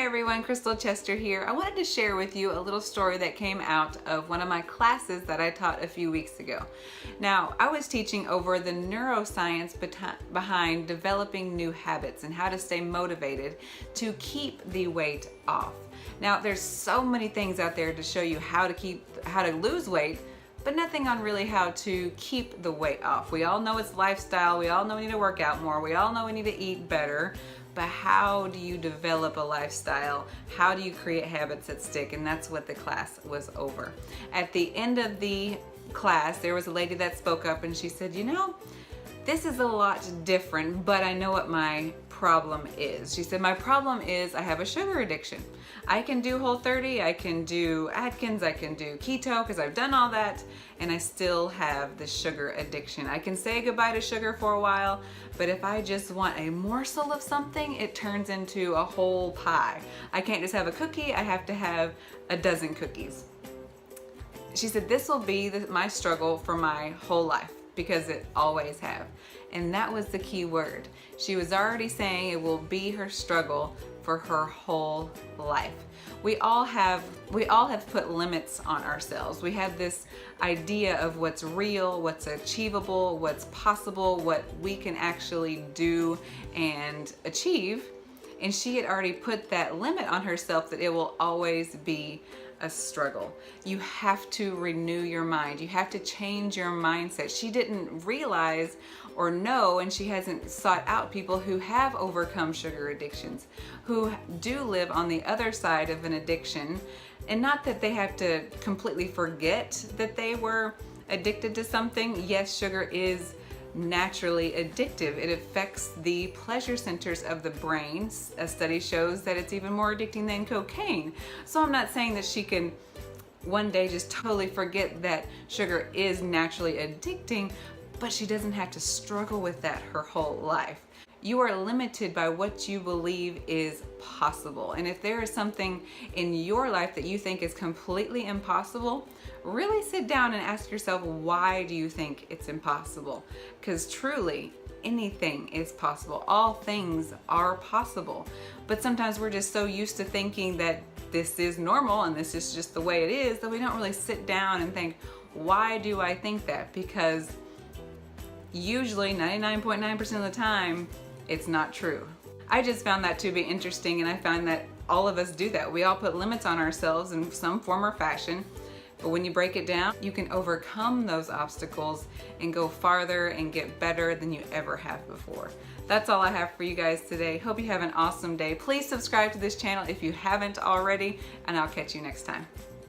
everyone, Crystal Chester here. I wanted to share with you a little story that came out of one of my classes that I taught a few weeks ago. Now, I was teaching over the neuroscience behind developing new habits and how to stay motivated to keep the weight off. Now, there's so many things out there to show you how to lose weight, but nothing on really how to keep the weight off. We all know it's lifestyle, we all know we need to work out more, we all know we need to eat better, but how do you develop a lifestyle? How do you create habits that stick? And that's what the class was over. At the end of the class, there was a lady that spoke up and she said, this is a lot different, but I know what my problem is. She said, my problem is I have a sugar addiction. I can do Whole30, I can do Atkins, I can do keto because I've done all that, and I still have the sugar addiction. I can say goodbye to sugar for a while, but if I just want a morsel of something, it turns into a whole pie. I can't just have a cookie, I have to have a dozen cookies. She said, this will be my struggle for my whole life, because it always have. And that was the key word. She was already saying it will be her struggle for her whole life. We all have put limits on ourselves. We have this idea of what's real, what's achievable, what's possible, what we can actually do and achieve. And she had already put that limit on herself that it will always be a struggle. You have to renew your mind. You have to change your mindset. She didn't realize or know, and she hasn't sought out people who have overcome sugar addictions, who do live on the other side of an addiction. And not that they have to completely forget that they were addicted to something. Yes, sugar is naturally addictive. It affects the pleasure centers of the brain. A study shows that it's even more addicting than cocaine. So I'm not saying that she can one day just totally forget that sugar is naturally addicting, but she doesn't have to struggle with that her whole life. You are limited by what you believe is possible. And if there is something in your life that you think is completely impossible, really sit down and ask yourself, why do you think it's impossible? Because truly, anything is possible. All things are possible. But sometimes we're just so used to thinking that this is normal and this is just the way it is that we don't really sit down and think, why do I think that? Because usually 99.9% of the time, it's not true. I just found that to be interesting, and I find that all of us do that. We all put limits on ourselves in some form or fashion, but when you break it down, you can overcome those obstacles and go farther and get better than you ever have before. That's all I have for you guys today. Hope you have an awesome day. Please subscribe to this channel if you haven't already, and I'll catch you next time.